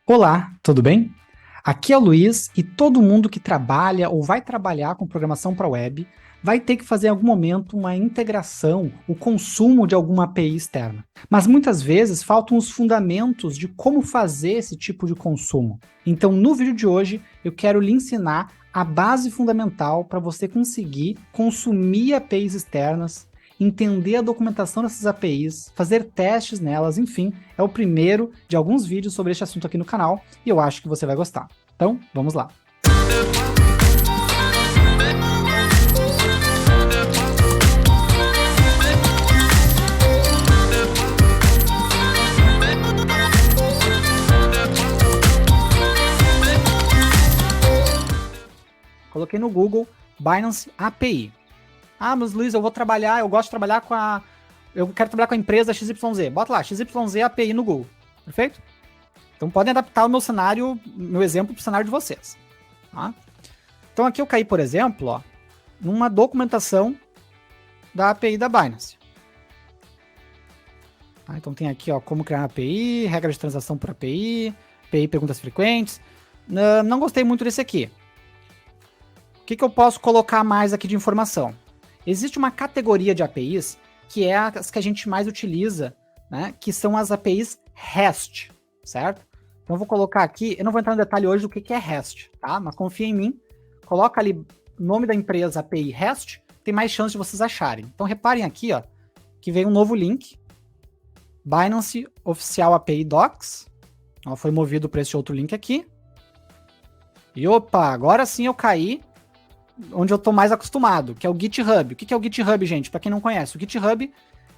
Olá, tudo bem? Aqui é o Luiz e todo mundo que trabalha ou vai trabalhar com programação para web vai ter que fazer em algum momento uma integração, o consumo de alguma API externa. Mas muitas vezes faltam os fundamentos de como fazer esse tipo de consumo. Então, no vídeo de hoje, eu quero lhe ensinar a base fundamental para você conseguir consumir APIs externas, entender a documentação dessas APIs, fazer testes nelas, enfim, é o primeiro de alguns vídeos sobre este assunto aqui no canal e eu acho que você vai gostar. Então, vamos lá. Coloquei no Google Binance API. Ah, mas Luiz, eu gosto de trabalhar eu quero trabalhar com a empresa XYZ. Bota lá, XYZ API no Google. Perfeito? Então podem adaptar o meu exemplo para o cenário de vocês. Tá? Então aqui eu caí, por exemplo, ó, numa documentação da API da Binance. Tá? Então tem aqui ó, como criar uma API, regra de transação por API, API perguntas frequentes. Não gostei muito desse aqui. O que eu posso colocar mais aqui de informação? Existe uma categoria de APIs que é as que a gente mais utiliza, né, que são as APIs REST, certo? Então eu vou colocar aqui, eu não vou entrar no detalhe hoje do que é REST, tá? Mas confia em mim, coloca ali o nome da empresa API REST, tem mais chance de vocês acharem. Então reparem aqui, ó, que veio um novo link, Binance Oficial API Docs, ó, foi movido para esse outro link aqui. E opa, agora sim eu caí onde eu tô mais acostumado, que é o GitHub. O que é o GitHub, gente? Para quem não conhece, o GitHub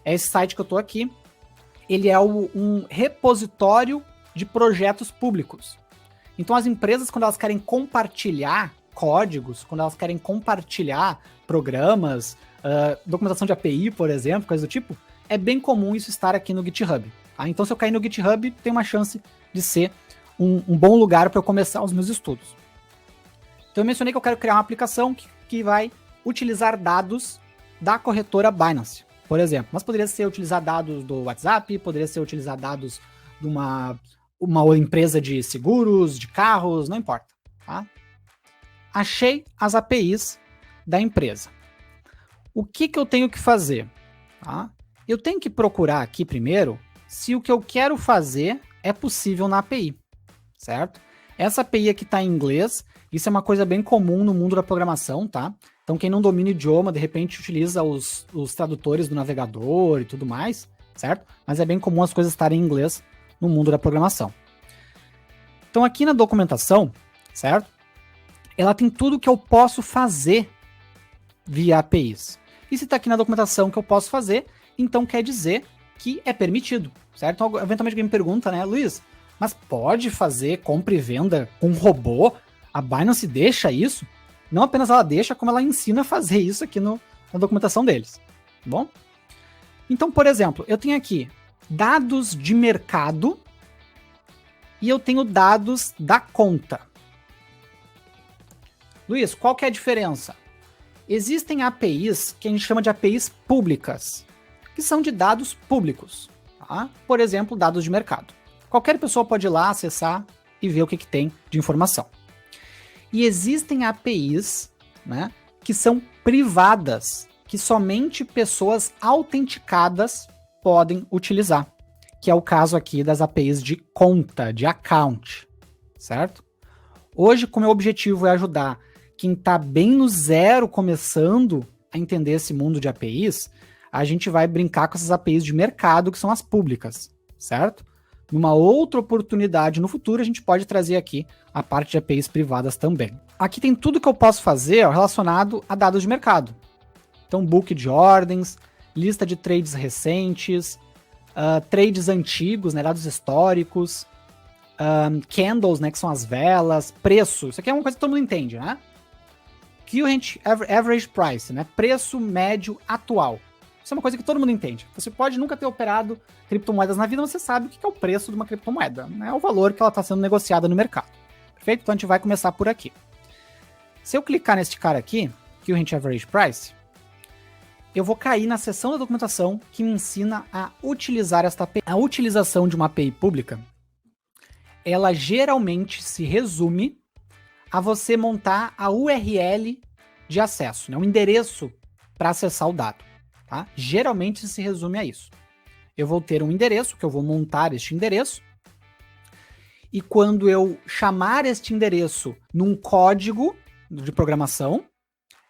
é esse site que eu tô aqui. Ele é um repositório de projetos públicos. Então as empresas, quando elas querem compartilhar códigos, quando elas querem compartilhar programas, documentação de API, por exemplo, coisa do tipo, é bem comum isso estar aqui no GitHub. Tá? Então se eu cair no GitHub, tem uma chance de ser um bom lugar para eu começar os meus estudos. Então eu mencionei que eu quero criar uma aplicação que vai utilizar dados da corretora Binance, por exemplo. Mas poderia ser utilizar dados do WhatsApp, poderia ser utilizar dados de uma empresa de seguros, de carros, não importa. Tá? Achei as APIs da empresa. O que eu tenho que fazer? Tá? Eu tenho que procurar aqui primeiro se o que eu quero fazer é possível na API, certo? Essa API aqui está em inglês. Isso é uma coisa bem comum no mundo da programação, tá? Então quem não domina o idioma, de repente utiliza os tradutores do navegador e tudo mais, certo? Mas é bem comum as coisas estarem em inglês no mundo da programação. Então aqui na documentação, certo? Ela tem tudo que eu posso fazer via APIs. E se está aqui na documentação que eu posso fazer, então quer dizer que é permitido, certo? Então eventualmente alguém me pergunta, né, Luiz, mas pode fazer compra e venda com robô? A Binance deixa isso? Não apenas ela deixa, como ela ensina a fazer isso aqui na documentação deles. Tá bom? Então, por exemplo, eu tenho aqui dados de mercado e eu tenho dados da conta. Luiz, qual que é a diferença? Existem APIs que a gente chama de APIs públicas, que são de dados públicos. Tá? Por exemplo, dados de mercado. Qualquer pessoa pode ir lá, acessar e ver o que tem de informação. E existem APIs, né, que são privadas, que somente pessoas autenticadas podem utilizar, que é o caso aqui das APIs de conta, de account, certo? Hoje, como meu objetivo é ajudar quem está bem no zero, começando a entender esse mundo de APIs, a gente vai brincar com essas APIs de mercado, que são as públicas, certo? Numa outra oportunidade no futuro, a gente pode trazer aqui a parte de APIs privadas também. Aqui tem tudo que eu posso fazer relacionado a dados de mercado. Então, book de ordens, lista de trades recentes, trades antigos, né, dados históricos, candles, né, que são as velas, preço. Isso aqui é uma coisa que todo mundo entende, né? Current average price, né, preço médio atual. Isso é uma coisa que todo mundo entende. Você pode nunca ter operado criptomoedas na vida, mas você sabe o que é o preço de uma criptomoeda. Né? É o valor que ela está sendo negociada no mercado. Perfeito? Então a gente vai começar por aqui. Se eu clicar neste cara aqui, Current Average Price, eu vou cair na seção da documentação que me ensina a utilizar esta API. A utilização de uma API pública ela geralmente se resume a você montar a URL de acesso, né? O endereço para acessar o dado, tá? Geralmente se resume a isso. Eu vou ter um endereço, que eu vou montar este endereço, e quando eu chamar este endereço num código de programação,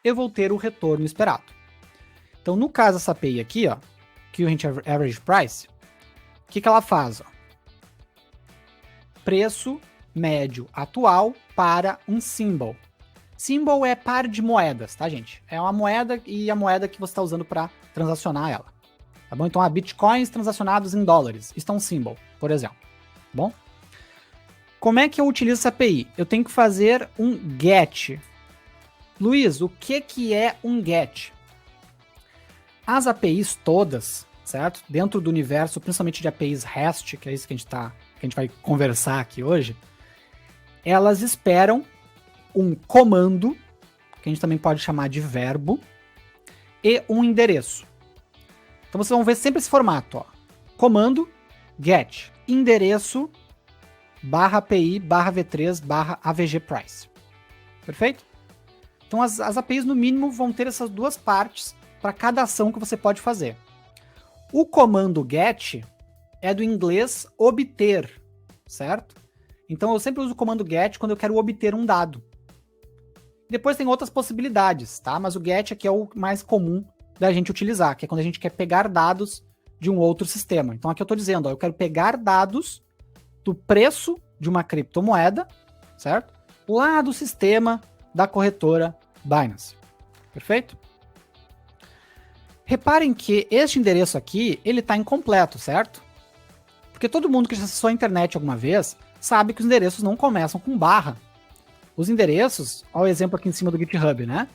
eu vou ter o retorno esperado. Então, no caso dessa API aqui, ó, Current Average Price, o que ela faz? Ó? Preço médio atual para um symbol. Symbol é par de moedas, tá, gente? É uma moeda e a moeda que você está usando para transacionar ela. Tá bom? Então, bitcoins transacionados em dólares. Isso é um symbol, por exemplo. Tá bom? Como é que eu utilizo essa API? Eu tenho que fazer um GET. Luiz, o que é um GET? As APIs todas, certo? Dentro do universo, principalmente de APIs REST, que é isso que a gente vai conversar aqui hoje, elas esperam um comando, que a gente também pode chamar de verbo, e um endereço. Então vocês vão ver sempre esse formato, ó. Comando, get, endereço, /API, /v3, /avg price. Perfeito? Então as APIs no mínimo vão ter essas duas partes para cada ação que você pode fazer. O comando get é do inglês obter, certo? Então eu sempre uso o comando get quando eu quero obter um dado. Depois tem outras possibilidades, tá? Mas o get aqui é o mais comum da gente utilizar, que é quando a gente quer pegar dados de um outro sistema. Então aqui eu estou dizendo, ó, eu quero pegar dados do preço de uma criptomoeda, certo? Lá do sistema da corretora Binance. Perfeito? Reparem que este endereço aqui, ele está incompleto, certo? Porque todo mundo que já acessou a internet alguma vez sabe que os endereços não começam com barra. Os endereços, olha o exemplo aqui em cima do GitHub, né?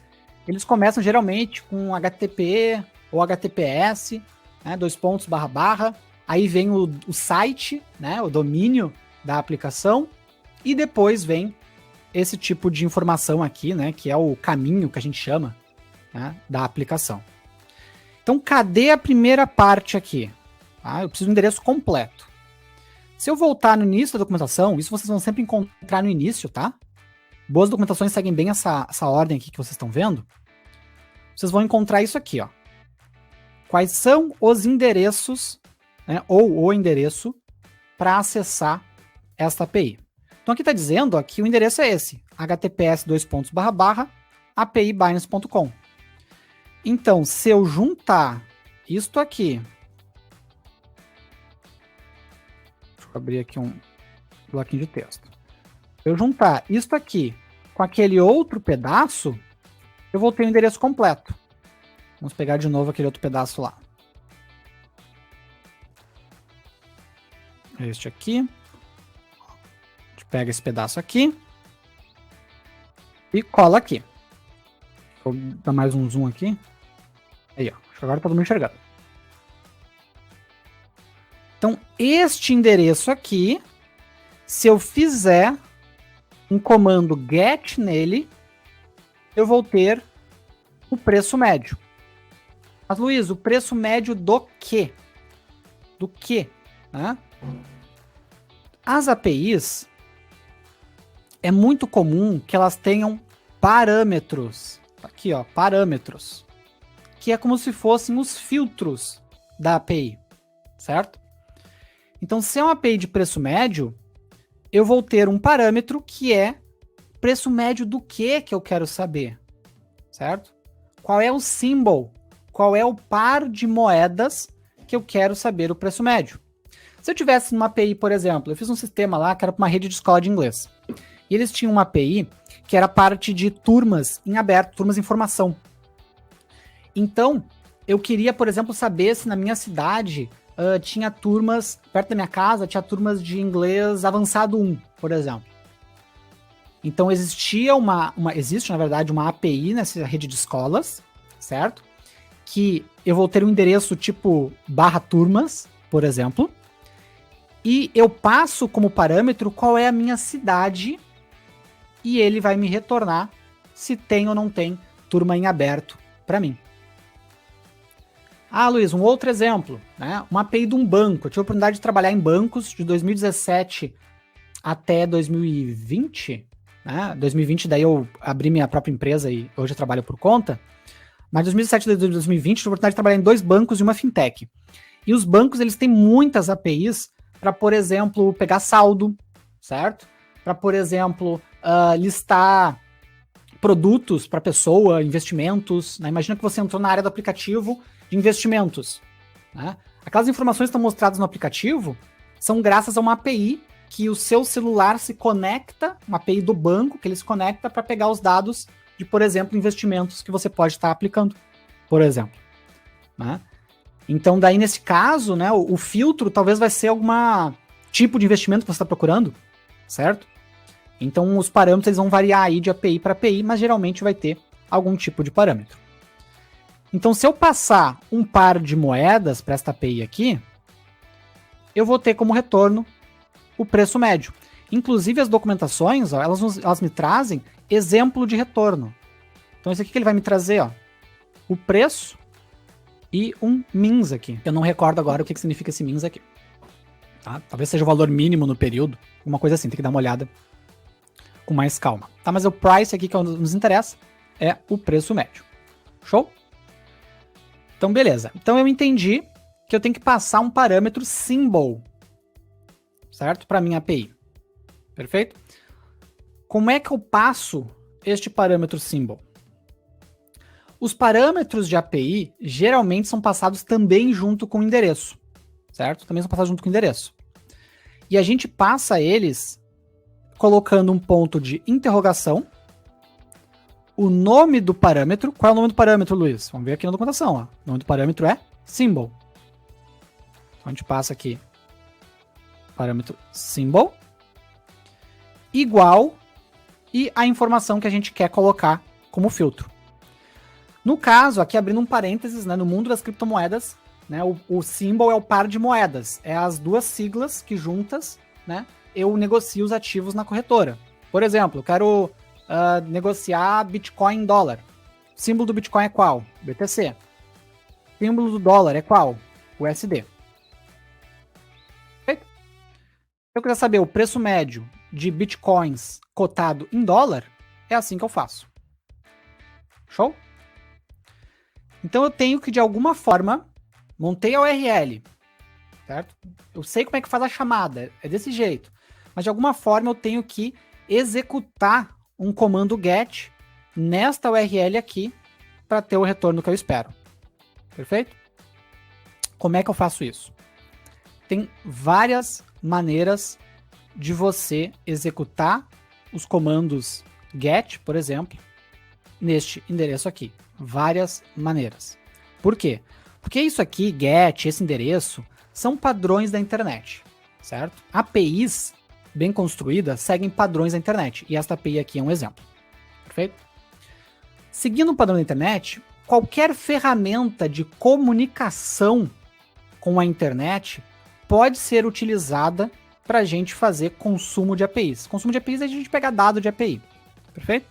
Eles começam geralmente com HTTP ou HTTPS, né? // aí vem o site, né? O domínio da aplicação, e depois vem esse tipo de informação aqui, né? Que é o caminho que a gente chama, né, da aplicação. Então, cadê a primeira parte aqui? Ah, eu preciso do endereço completo. Se eu voltar no início da documentação, isso vocês vão sempre encontrar no início, tá? Boas documentações seguem bem essa ordem aqui que vocês estão vendo. Vocês vão encontrar isso aqui, ó. Quais são os endereços, né, ou o endereço para acessar esta API. Então aqui está dizendo ó, que o endereço é esse, https //apibinance.com. Então, se eu juntar isto aqui, deixa eu abrir aqui um bloquinho de texto. Se eu juntar isto aqui com aquele outro pedaço, eu vou ter o endereço completo. Vamos pegar de novo aquele outro pedaço lá. Este aqui. A gente pega esse pedaço aqui e cola aqui. Vou dar mais um zoom aqui. Aí, ó. Acho que agora tá todo mundo enxergando. Então, este endereço aqui, se eu fizer um comando get nele, eu vou ter o preço médio. Mas, Luiz, o preço médio do quê? Do quê? Né? As APIs, é muito comum que elas tenham parâmetros. Aqui, ó, parâmetros. Que é como se fossem os filtros da API, certo? Então, se é uma API de preço médio, eu vou ter um parâmetro que é preço médio do que eu quero saber, certo? Qual é o symbol? Qual é o par de moedas que eu quero saber o preço médio? Se eu tivesse uma API, por exemplo, eu fiz um sistema lá que era para uma rede de escola de inglês. E eles tinham uma API que era parte de turmas em aberto, turmas em formação. Então, eu queria, por exemplo, saber se na minha cidade tinha turmas, perto da minha casa, tinha turmas de inglês avançado 1, por exemplo. Então, existe, na verdade, uma API nessa rede de escolas, certo? Que eu vou ter um endereço tipo /turmas, por exemplo, e eu passo como parâmetro qual é a minha cidade e ele vai me retornar se tem ou não tem turma em aberto para mim. Ah, Luiz, um outro exemplo, né? Uma API de um banco. Eu tive a oportunidade de trabalhar em bancos de 2017 até 2020, né? 2020 daí eu abri minha própria empresa e hoje eu trabalho por conta. Mas 2017 e 2020 tive a oportunidade de trabalhar em 2 bancos e uma fintech. E os bancos, eles têm muitas APIs para, por exemplo, pegar saldo, certo? Para, por exemplo, listar produtos para pessoa, investimentos. Né? Imagina que você entrou na área do aplicativo de investimentos. Né? Aquelas informações que estão mostradas no aplicativo são graças a uma API que o seu celular se conecta, uma API do banco que ele se conecta para pegar os dados de, por exemplo, investimentos que você pode estar aplicando, por exemplo. Né? Então, daí, nesse caso, né, o filtro talvez vai ser algum tipo de investimento que você está procurando, certo? Então, os parâmetros eles vão variar aí de API para API, mas geralmente vai ter algum tipo de parâmetro. Então, se eu passar um par de moedas para esta API aqui, eu vou ter como retorno o preço médio. Inclusive, as documentações, ó, elas me trazem exemplo de retorno. Então, esse aqui que ele vai me trazer, ó, o preço e um MINS aqui. Eu não recordo agora o que significa esse MINS aqui. Tá? Talvez seja o valor mínimo no período, alguma coisa assim, tem que dar uma olhada com mais calma. Tá? Mas o price aqui que nos interessa é o preço médio. Show? Então, beleza. Então, eu entendi que eu tenho que passar um parâmetro symbol, certo? Para minha API. Perfeito? Como é que eu passo este parâmetro symbol? Os parâmetros de API geralmente são passados também junto com o endereço, certo? Também são passados junto com o endereço. E a gente passa eles colocando um ponto de interrogação, o nome do parâmetro. Qual é o nome do parâmetro, Luiz? Vamos ver aqui na documentação. Ó. O nome do parâmetro é symbol. Então a gente passa aqui parâmetro symbol igual e a informação que a gente quer colocar como filtro. No caso, aqui abrindo um parênteses, né, no mundo das criptomoedas, né, o symbol é o par de moedas, é as duas siglas que juntas, né, eu negocio os ativos na corretora. Por exemplo, eu quero negociar Bitcoin em dólar. O símbolo do Bitcoin é qual? BTC. O símbolo do dólar é qual? USD. Se eu quiser saber o preço médio de Bitcoins cotado em dólar, é assim que eu faço. Show? Então eu tenho que, de alguma forma, montei a URL, certo? Eu sei como é que faz a chamada, é desse jeito. Mas de alguma forma eu tenho que executar um comando get nesta URL aqui para ter o retorno que eu espero. Perfeito? Como é que eu faço isso? Tem várias maneiras de você executar os comandos get, por exemplo, neste endereço aqui. Várias maneiras. Por quê? Porque isso aqui, get, esse endereço, são padrões da internet, certo? APIs bem construídas seguem padrões da internet, e esta API aqui é um exemplo. Perfeito? Seguindo o padrão da internet, qualquer ferramenta de comunicação com a internet pode ser utilizada para a gente fazer consumo de APIs. Consumo de APIs é a gente pegar dado de API. Perfeito?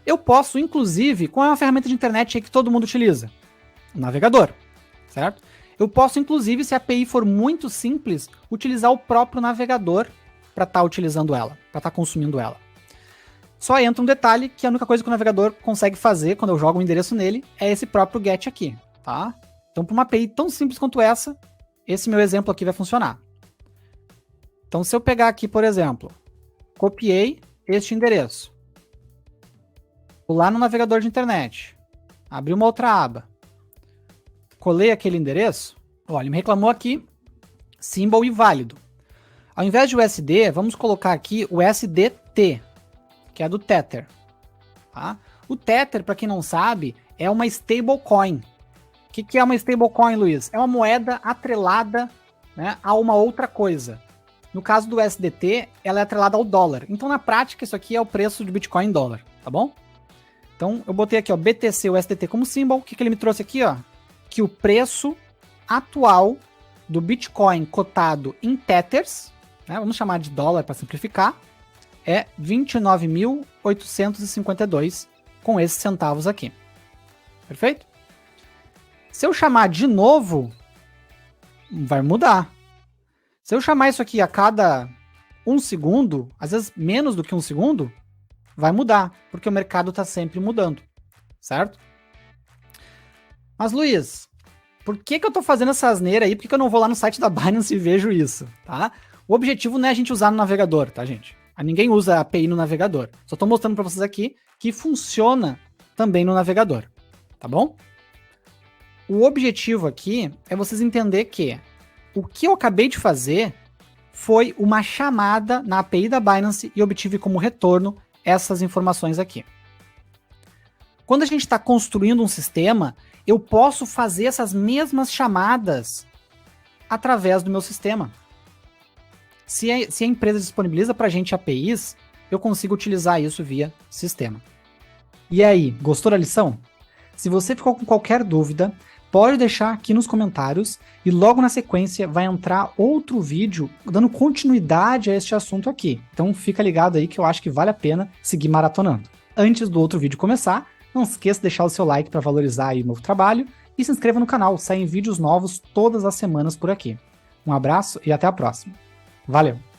Eu posso, inclusive, qual é uma ferramenta de internet que todo mundo utiliza? O navegador, certo? Eu posso, inclusive, se a API for muito simples, utilizar o próprio navegador para estar utilizando ela, para estar consumindo ela. Só entra um detalhe que a única coisa que o navegador consegue fazer quando eu jogo um endereço nele é esse próprio get aqui, tá? Então, para uma API tão simples quanto essa, esse meu exemplo aqui vai funcionar. Então, se eu pegar aqui, por exemplo, copiei este endereço, vou lá no navegador de internet, abri uma outra aba, colei aquele endereço, olha, ele me reclamou aqui, symbol inválido. Ao invés de USD, vamos colocar aqui o SDT, que é do Tether. Tá? O Tether, para quem não sabe, é uma stablecoin. O que é uma stablecoin, Luiz? É uma moeda atrelada, né, a uma outra coisa. No caso do SDT, ela é atrelada ao dólar. Então, na prática, isso aqui é o preço de Bitcoin em dólar, tá bom? Então, eu botei aqui, ó, BTC, o SDT como símbolo. O que ele me trouxe aqui, ó? Que o preço atual do Bitcoin cotado em Tethers, né, vamos chamar de dólar para simplificar, é 29.852 com esses centavos aqui. Perfeito? Se eu chamar de novo, vai mudar. Se eu chamar isso aqui a cada 1 segundo, às vezes menos do que 1 segundo, vai mudar, porque o mercado está sempre mudando, certo? Mas, Luiz, por que eu tô fazendo essa asneira aí? Por que eu não vou lá no site da Binance e vejo isso, tá? O objetivo não é a gente usar no navegador, tá, gente? Ninguém usa a API no navegador. Só tô mostrando para vocês aqui que funciona também no navegador, tá bom? O objetivo aqui é vocês entenderem que o que eu acabei de fazer foi uma chamada na API da Binance e obtive como retorno essas informações aqui. Quando a gente está construindo um sistema, eu posso fazer essas mesmas chamadas através do meu sistema. Se a empresa disponibiliza para a gente APIs, eu consigo utilizar isso via sistema. E aí, gostou da lição? Se você ficou com qualquer dúvida, pode deixar aqui nos comentários e logo na sequência vai entrar outro vídeo dando continuidade a este assunto aqui. Então fica ligado aí que eu acho que vale a pena seguir maratonando. Antes do outro vídeo começar, não esqueça de deixar o seu like para valorizar aí o meu trabalho e se inscreva no canal, saem vídeos novos todas as semanas por aqui. Um abraço e até a próxima. Valeu!